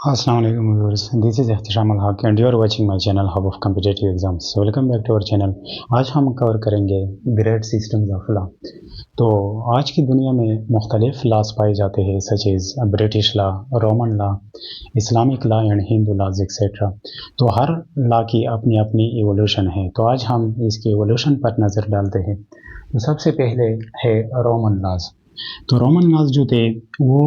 Assalamu alaikum viewers. This is Ihtisam Al Haq and you are watching my channel Hub of Competitive Exams. So welcome back to our channel. आज हम cover करेंगे grade systems of law. तो आज की दुनिया में मुख्तलिफ laws पाए जाते हैं such as British law, Roman law, Islamic law and Hindu laws etcetera. तो हर लॉ की अपनी अपनी इवोल्यूशन है। तो आज हम इसके इवोल्यूशन पर नज़र डालते हैं। तो सबसे पहले है रोमन लॉज। तो रोमन लॉज जो थे वो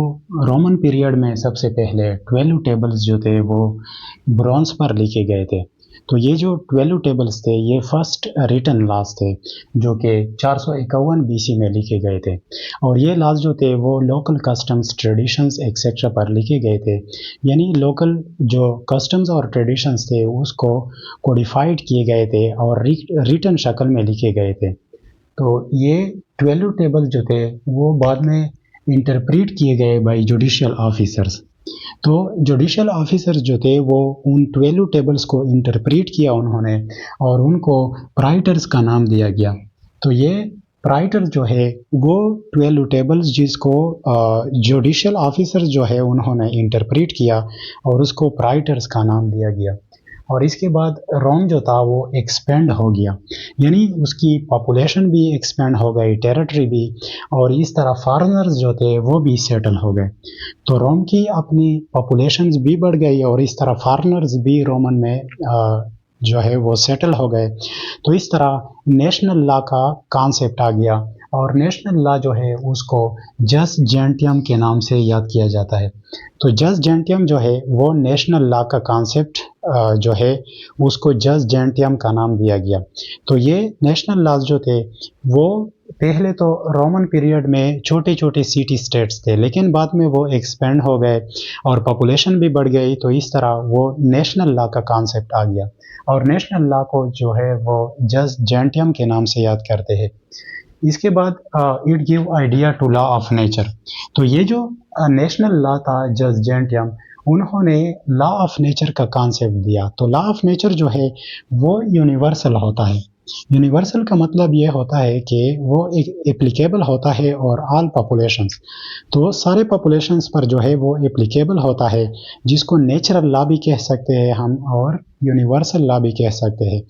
रोमन पीरियड में सबसे पहले 12 टेबल्स जो थे वो ब्रॉन्ज पर लिखे गए थे। तो ये जो 12 टेबल्स थे ये फर्स्ट रिटन लॉज थे जो कि 451 बीसी में लिखे गए थे। और ये लॉज जो थे वो लोकल कस्टम्स, ट्रेडिशंस एक्सेट्रा पर लिखे गए थे। यानी लोकल जो कस्टम्स और ट्रेडिशंस थे उसको कोडिफाइड किए गए थे और रिटन शक्ल में लिखे गए थे। तो ये 12 टेबल जो थे वो बाद में इंटरप्रेट किए गए बाय जुडिशियल ऑफिसर्स। तो जुडिशियल ऑफिसर्स जो थे वो उन 12 टेबल्स को इंटरप्रेट किया उन्होंने और उनको प्राइटर्स का नाम दिया गया। तो ये प्राइटर जो है वो 12 टेबल्स जिसको जुडिशियल ऑफिसर्स जो है उन्होंने इंटरप्रेट किया और उसको प्राइटर्स का नाम दिया गया। और इसके बाद रोम जो था वो एक्सपेंड हो गया, यानी उसकी पॉपुलेशन भी एक्सपेंड हो गई, टेरिटरी भी, और इस तरह फॉरेनर्स जो थे वो भी सेटल हो गए। तो रोम की अपनी पॉपुलेशंस भी बढ़ गई और इस तरह फॉरेनर्स भी रोमन में जो है वो सेटल हो गए। तो इस तरह नेशनल लॉ का कॉन्सेप्ट आ गया और नेशनल लॉ जो है उसको जस जेंटियम के नाम से याद किया जाता है। तो जस जेंटियम जो है वो नेशनल लॉ का कॉन्सेप्ट जो है उसको जस जेंटियम का नाम दिया गया। तो ये नेशनल लॉज जो थे वो पहले तो रोमन पीरियड में छोटे छोटे सिटी स्टेट्स थे, लेकिन बाद में वो एक्सपेंड हो गए और पॉपुलेशन भी बढ़ गई। तो इस तरह वो नेशनल लॉ का कॉन्सेप्ट आ गया और नेशनल लॉ को जो है वो जस जेंटियम के नाम से याद करते हैं। इसके बाद it give idea to law of nature. तो ये जो नेशनल लॉ था जस जेंटियम, उन्होंने लॉ ऑफ नेचर का कॉन्सेप्ट दिया। तो लॉ ऑफ नेचर जो है वो यूनिवर्सल होता है। यूनिवर्सल का मतलब ये होता है कि वो एक एप्लीकेबल होता है और ऑल पॉपुलेशंस, तो सारे पॉपुलेशंस पर जो है वो एप्लीकेबल होता है, जिसको नेचुरल लॉ भी कह सकते हैं हम और यूनिवर्सल लॉ भी कह सकते हैं।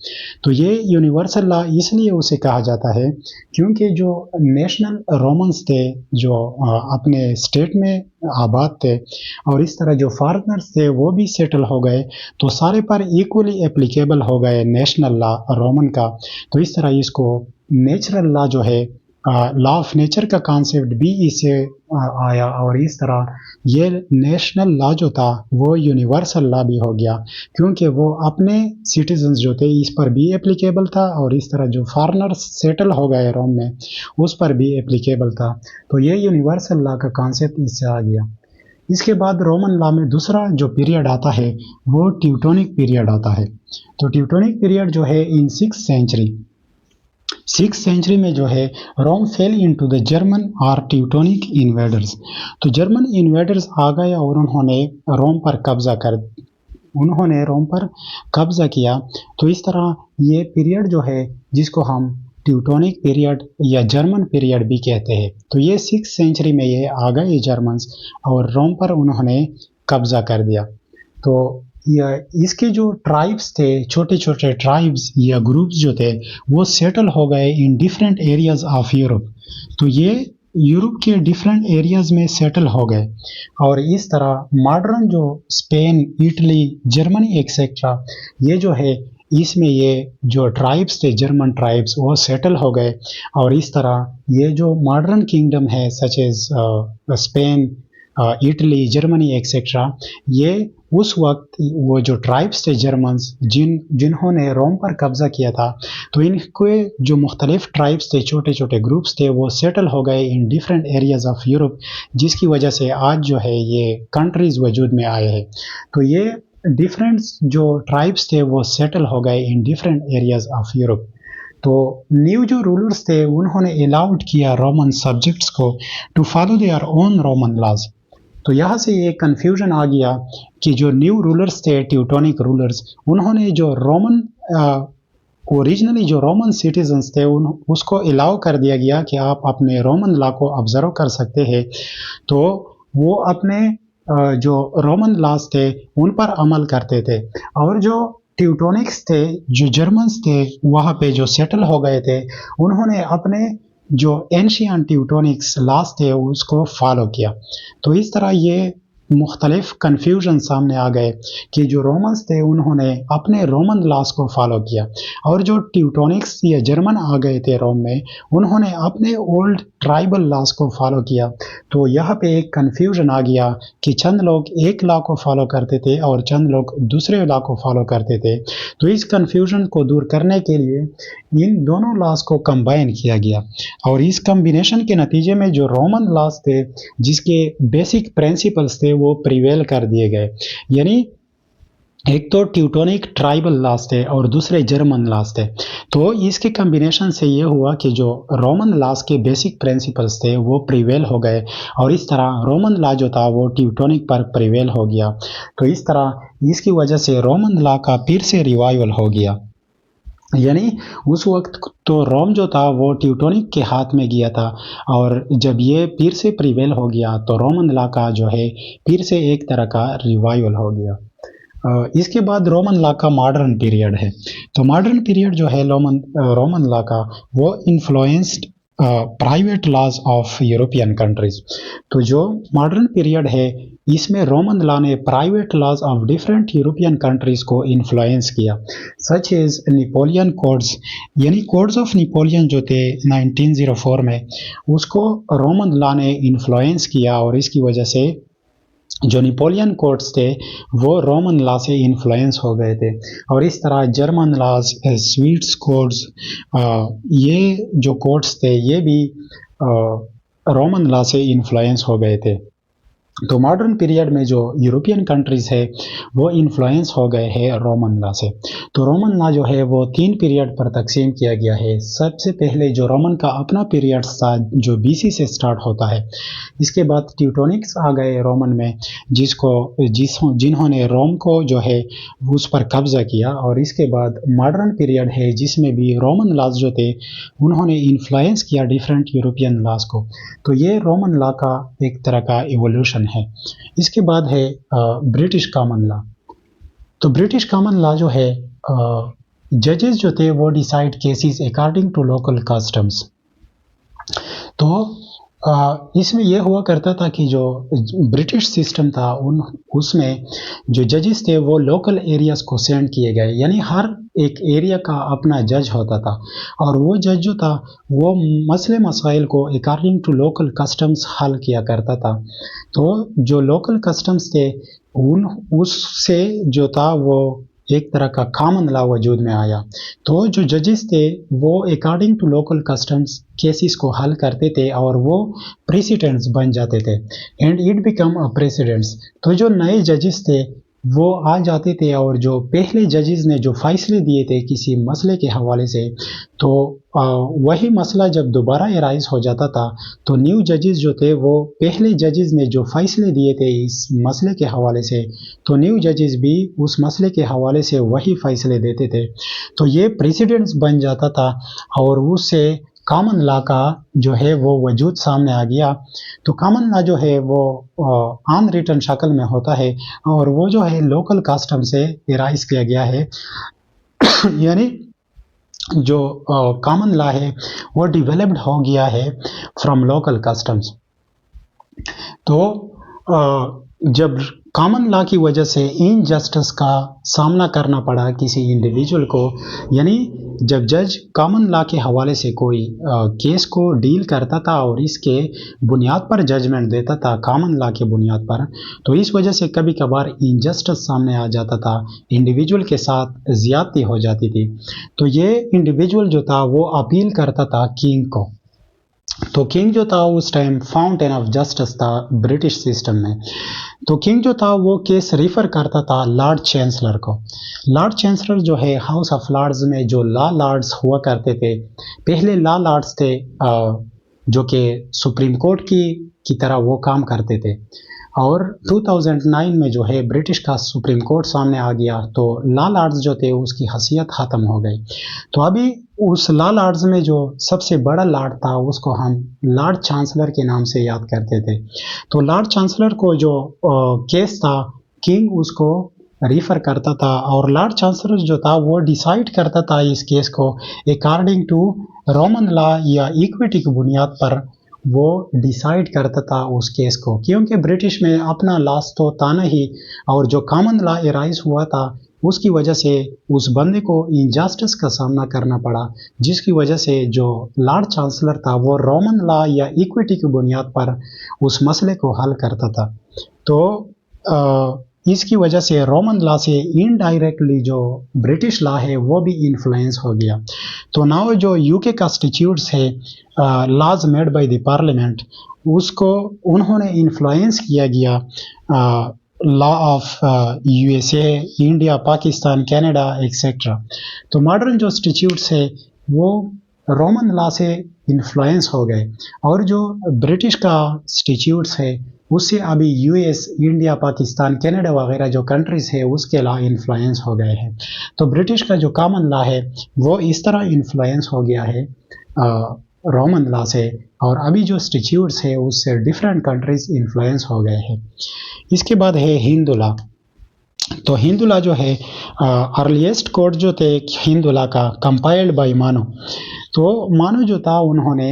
तो ये यूनिवर्सल लॉ इसलिए उसे कहा जाता है क्योंकि जो नेशनल रोमन्स थे जो अपने स्टेट में आबाद थे और इस तरह जो फॉरेनर्स थे वो भी सेटल हो गए, तो सारे पर इक्वली एप्लीकेबल हो गए नेशनल लॉ रोमन का। तो इस तरह इसको नेचुरल लॉ जो है, लॉ ऑफ नेचर का कॉन्सेप्ट भी इससे आया और इस तरह ये नेशनल लॉ जो था वो यूनिवर्सल लॉ भी हो गया क्योंकि वो अपने सिटीजन्स जो थे इस पर भी एप्लीकेबल था और इस तरह जो फॉरेनर्स सेटल हो गए रोम में उस पर भी एप्लीकेबल था। तो ये यूनिवर्सल लॉ का कॉन्सेप्ट इससे आ गया। इसके बाद रोमन लॉ में दूसरा जो पीरियड आता है वो ट्यूटोनिक पीरियड आता है। तो ट्यूटोनिक पीरियड जो है इन 6th सेंचुरी में जो है रोम फेल इनटू द जर्मन और ट्यूटोनिक इन्वेडर्स। तो जर्मन इन्वेडर्स आ गए और उन्होंने रोम पर कब्जा किया। तो इस तरह ये पीरियड जो है जिसको हम ट्यूटोनिक पीरियड या जर्मन पीरियड भी कहते हैं, तो ये 6th सेंचुरी में ये आ गए जर्मन्स और रोम पर उन्होंने कब्जा कर दिया। तो इसके जो ट्राइब्स थे, छोटे छोटे ट्राइब्स या ग्रुप्स जो थे वो सेटल हो गए in different areas of Europe. तो ये यूरोप के डिफरेंट एरियाज में सेटल हो गए और इस तरह मॉडर्न जो स्पेन, इटली, जर्मनी एक्सेट्रा ये जो है इसमें ये जो ट्राइब्स थे जर्मन ट्राइब्स वो सेटल हो गए और इस तरह ये जो मॉडर्न किंगडम है such as Spain, Italy, Germany etcetera, ये उस वक्त वो जो ट्राइब्स थे जर्मन्स जिन्होंने रोम पर कब्जा किया था, तो इनके जो मुख्तलिफ ट्राइब्स थे, छोटे छोटे ग्रुप्स थे, वो सेटल हो गए in different areas of Europe, जिसकी वजह से आज जो है ये कंट्रीज वजूद में आए हैं। तो ये डिफरेंट जो ट्राइब्स थे वो सेटल हो गए in different areas of Europe. तो न्यू जो रूलर्स थे उन्होंने अलाउड किया रोमन सब्जेक्ट्स को to follow their own Roman laws. तो यहाँ से ये कन्फ्यूजन आ गया कि जो न्यू रूलर्स थे, ट्यूटोनिक रूलर्स, उन्होंने जो रोमन ओरिजिनली जो रोमन सिटीजन्स थे उसको अलाउ कर दिया गया कि आप अपने रोमन लॉ को ऑब्जर्व कर सकते हैं। तो वो अपने जो रोमन लॉज थे उन पर अमल करते थे, और जो ट्यूटोनिक्स थे, जो जर्मन्स थे वहाँ पे जो सेटल हो गए थे, उन्होंने अपने जो एंशियंट ट्यूटोनिक्स लॉज थे उसको फॉलो किया। तो इस तरह ये मुख्तलिफ कन्फ्यूजन सामने आ गए कि जो रोमन्स थे उन्होंने अपने रोमन लॉज को फॉलो किया, और जो ट्यूटोनिक्स या जर्मन आ गए थे रोम में, उन्होंने अपने ओल्ड ट्राइबल लॉज को फॉलो किया। तो यहाँ पे एक कन्फ्यूजन आ गया कि चंद लोग एक लॉ को फॉलो करते थे और चंद लोग दूसरे लॉ को फॉलो करते थे। तो इस कन्फ्यूजन को दूर करने के लिए इन दोनों लॉज को कंबाइन किया गया, और इस कम्बिनेशन के नतीजे में जो रोमन लॉज थे जिसके बेसिक प्रिंसिपल्स थे वो प्रिवेल कर दिए गए। यानी एक तो ट्यूटोनिक ट्राइबल लॉज थे और दूसरे जर्मन लॉज थे। तो इसके कम्बिनेशन से ये हुआ कि जो रोमन लॉज के बेसिक प्रिंसिपल्स थे वो प्रिवेल हो गए, और इस तरह रोमन लॉ जो था वो ट्यूटोनिक पर प्रिवेल हो गया। तो इस तरह इसकी वजह से रोमन लॉ का फिर से रिवाइवल हो गया। यानी उस वक्त तो रोम जो था वो ट्यूटोनिक के हाथ में गया था, और जब ये फिर से प्रिवेल हो गया तो रोमन लॉ का जो है फिर से एक तरह का रिवाइवल हो गया। इसके बाद रोमन लॉ का मॉडर्न पीरियड है। तो मॉडर्न पीरियड जो है रोमन लॉ का वो influenced private laws of European countries. तो जो मॉडर्न पीरियड है इसमें रोमन लॉ ने private laws of different European countries को इन्फ्लुएंस किया, सच एज नेपोलियन कोड्स। यानी कोड्स ऑफ नेपोलियन जो थे 1904 में, उसको रोमन लॉ ने इन्फ्लुएंस किया, और इसकी वजह से जो नेपोलियन कोड्स थे वो रोमन लॉ से इन्फ्लुएंस हो गए थे। और इस तरह जर्मन लॉज, स्वीड्स कोड्स, ये जो कोड्स थे ये भी रोमन लॉ से इन्फ्लुएंस हो गए थे। तो मॉडर्न पीरियड में जो यूरोपियन कंट्रीज है वो इन्फ्लुएंस हो गए हैं रोमन लॉ से। तो रोमन लॉ जो है वो 3 पीरियड पर तकसीम किया गया है। सबसे पहले जो रोमन का अपना पीरियड था जो बीसी से स्टार्ट होता है, इसके बाद ट्यूटोनिक्स आ गए रोमन में जिन्होंने रोम को जो है उस पर कब्जा किया, और इसके बाद मॉडर्न पीरियड है जिसमें भी रोमन लॉज जो थे उन्होंने इन्फ्लुएंस किया डिफरेंट यूरोपियन लॉज को। तो ये रोमन लॉ का एक तरह का इवोल्यूशन है। इसके बाद है ब्रिटिश कॉमन लॉ। तो ब्रिटिश कॉमन लॉ जो है, जजेस जो थे वो decide cases according to local customs. तो इसमें यह हुआ करता था कि जो ब्रिटिश सिस्टम था उसमें जो जजेस थे वो लोकल एरियाज को सेंड किए गए। यानी हर एक एरिया का अपना जज होता था, और वो जज जो था वो मसले मसाइल को अकॉर्डिंग टू लोकल कस्टम्स हल किया करता था। तो जो लोकल कस्टम्स थे उससे जो था वो एक तरह का कॉमन लॉ वजूद में आया। तो जो जजेस थे वो according to local customs cases को हल करते थे, और वो प्रेसिडेंट्स बन जाते थे, and it become a precedents. तो जो नए जजेस थे वो आ जाते थे, और जो पहले जजेस ने जो फैसले दिए थे किसी मसले के हवाले से, तो वही मसला जब दोबारा एराइज हो जाता था तो न्यू जजेस जो थे वो पहले जजेस ने जो फैसले दिए थे इस मसले के हवाले से, तो न्यू जजेस भी उस मसले के हवाले से वही फैसले देते थे। तो ये प्रेसिडेंट्स बन जाता था, और उससे कॉमन लॉ का जो है वो वजूद सामने आ गया। तो कॉमन लॉ जो है वो अनरिटन शक्ल में होता है, और वो जो है लोकल कस्टम से एराइज किया गया है। यानी जो कॉमन लॉ है वो डेवलप्ड हो गया है फ्रॉम लोकल कस्टम्स। तो जब कॉमन लॉ की वजह से इनजस्टिस का सामना करना पड़ा किसी इंडिविजुअल को, यानी जब जज कॉमन लॉ के हवाले से कोई केस को डील करता था और इसके बुनियाद पर जजमेंट देता था कॉमन लॉ के बुनियाद पर, तो इस वजह से कभी कभार इनजस्टिस सामने आ जाता था, इंडिविजुअल के साथ ज़्यादती हो जाती थी। तो ये इंडिविजुअल जो था वो अपील करता था किंग को। तो किंग जो था उस टाइम फाउंटेन ऑफ जस्टिस था ब्रिटिश सिस्टम में। तो किंग जो था वो केस रिफ़र करता था लॉर्ड चांसलर को। लॉर्ड चांसलर जो है हाउस ऑफ लॉर्ड्स में जो लॉ लॉर्ड्स हुआ करते थे, पहले लॉ लॉर्ड्स थे जो कि सुप्रीम कोर्ट की तरह वो काम करते थे। और 2009 में जो है ब्रिटिश का सुप्रीम कोर्ट सामने आ गया, तो लॉ लॉर्ड्स जो थे उसकी हैसियत ख़त्म हो गई। तो अभी उस लॉ लॉर्ड्स में जो सबसे बड़ा लॉर्ड था उसको हम लॉर्ड चांसलर के नाम से याद करते थे। तो लॉर्ड चांसलर को जो केस था किंग उसको रिफ़र करता था, और लॉर्ड चांसलर जो था वो डिसाइड करता था इस केस को अकॉर्डिंग टू रोमन लॉ या इक्विटी की बुनियाद पर वो डिसाइड करता था उस केस को, क्योंकि ब्रिटिश में अपना लॉस तो था नहीं, और जो कॉमन लॉ एराइज हुआ था उसकी वजह से उस बंदे को इनजस्टिस का सामना करना पड़ा, जिसकी वजह से जो लॉर्ड चांसलर था वो रोमन लॉ या इक्विटी की बुनियाद पर उस मसले को हल करता था। तो इसकी वजह से रोमन लॉ से इनडायरेक्टली जो ब्रिटिश लॉ है वो भी इन्फ्लुएंस हो गया। तो नाउ जो यूके का स्टिट्यूट्स है, laws made by the parliament, उसको उन्होंने इन्फ्लुएंस किया गया law of USA, India, Pakistan, Canada etcetera. तो मॉडर्न जो स्टिट्यूट्स है वो रोमन लॉ से इन्फ्लुएंस हो गए, और जो ब्रिटिश का स्टिट्यूट्स है उससे अभी यूएस, इंडिया, पाकिस्तान, कनाडा वगैरह जो कंट्रीज़ है उसके लॉ इन्फ्लुएंस हो गए हैं। तो ब्रिटिश का जो कॉमन लॉ है वो इस तरह इन्फ्लुएंस हो गया है रोमन लॉ से, और अभी जो स्टिट्यूट्स है उससे डिफरेंट कंट्रीज इन्फ्लुएंस हो गए हैं। इसके बाद है हिंदू लॉ। तो हिंदू लॉ जो है अर्लीस्ट कोड जो थे हिंदू लॉ का कंपाइल्ड बाय मानो। तो मानो जो था उन्होंने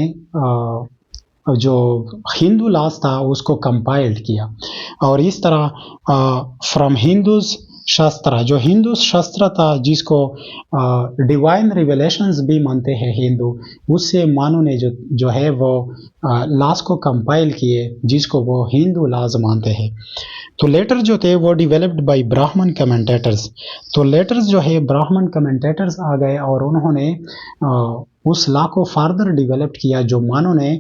जो हिंदू लॉस था उसको कंपाइल्ड किया, और इस तरह फ्रॉम हिंदूज शास्त्र, जो हिंदू शास्त्र था जिसको डिवाइन रिवेलेशंस भी मानते हैं हिंदू, उससे मानो ने जो है वो लॉस को कंपाइल किए जिसको वो हिंदू लॉज मानते हैं। तो लेटर जो थे वो डिवेलप्ड बाय ब्राह्मण कमेंटेटर्स। तो लेटर्स जो है ब्राह्मण कमेंटेटर्स आ गए और उन्होंने उस लॉ को फर्दर डिवेलप किया जो मानो ने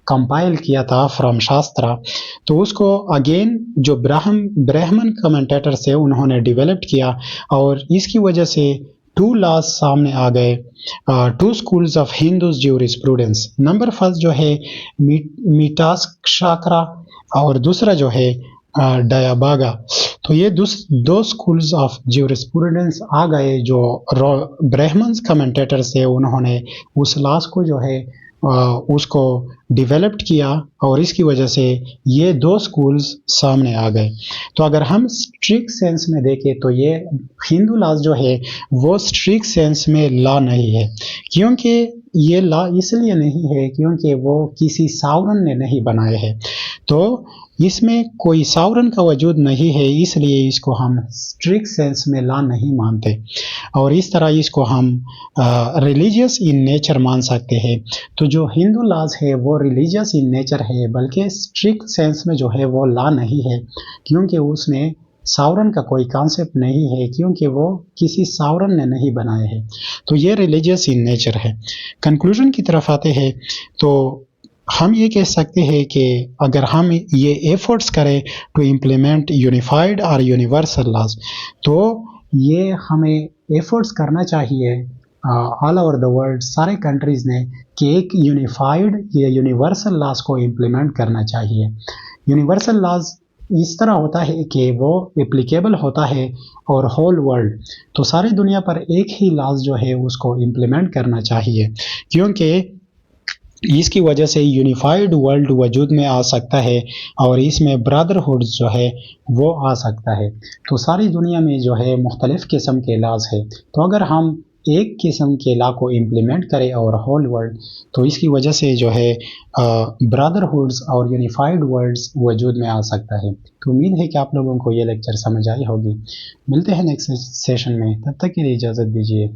कंपाइल किया था फ्रॉम शास्त्र। तो उसको अगेन जो ब्राह्मण कमेंटेटर से उन्होंने डेवलप किया, और इसकी वजह से टू लॉज सामने आ गए, two schools of Hindus jurisprudence. Number first जो है मीटास्क्राका और दूसरा जो है डायाबागा। तो ये दो स्कूल्स ऑफ ज्यूरिस्प्रूडेंस आ गए जो ब्राह्मण कमेंटेटर से उन्होंने उस लॉज को जो है उसको डेवलप्ड किया, और इसकी वजह से ये दो स्कूल्स सामने आ गए। तो अगर हम स्ट्रिक्ट सेंस में देखें तो ये हिंदू लॉज जो है वो स्ट्रिक्ट सेंस में लॉ नहीं है, क्योंकि ये लॉ इसलिए नहीं है क्योंकि वो किसी सॉवरेन ने नहीं बनाए हैं। तो इसमें कोई सॉवरेन का वजूद नहीं है, इसलिए इसको हम स्ट्रिक्ट सेंस में लॉ नहीं मानते, और इस तरह इसको हम रिलीजियस इन नेचर मान सकते हैं। तो जो हिंदू लॉज है वो रिलीजियस इन नेचर है, बल्कि स्ट्रिक्ट सेंस में जो है वो लॉ नहीं है, क्योंकि उसमें सॉवरेन का कोई कॉन्सेप्ट नहीं है, क्योंकि वो किसी सॉवरेन ने नहीं बनाए हैं। तो ये रिलीजियस इन नेचर है। कंक्लूजन की तरफ आते हैं तो हम ये कह सकते हैं कि अगर हम ये एफर्ट्स करें टू इम्प्लीमेंट यूनिफाइड और यूनिवर्सल लॉज, तो ये हमें एफर्ट्स करना चाहिए ऑल ओवर द वर्ल्ड, सारे कंट्रीज़ ने, कि एक यूनिफाइड या यूनिवर्सल लॉज को इम्प्लीमेंट करना चाहिए। यूनिवर्सल लॉज इस तरह होता है कि वो एप्लीकेबल होता है और होल वर्ल्ड, तो सारी दुनिया पर एक ही लॉज जो है उसको इम्प्लीमेंट करना चाहिए, क्योंकि इसकी वजह से यूनिफाइड वर्ल्ड वजूद में आ सकता है और इसमें ब्रदरहुड जो है वो आ सकता है। तो सारी दुनिया में जो है मुख्तलिफ़ किस्म के लॉज है, तो अगर हम एक किस्म के लॉ को इम्प्लीमेंट करें और होल वर्ल्ड, तो इसकी वजह से जो है ब्रदरहुड्स और यूनिफाइड वर्ल्ड्स वजूद में आ सकता है। तो उम्मीद है कि आप लोगों को ये लेक्चर समझ आई होगी। मिलते हैं नेक्स्ट सेशन में, तब तक के लिए इजाज़त दीजिए।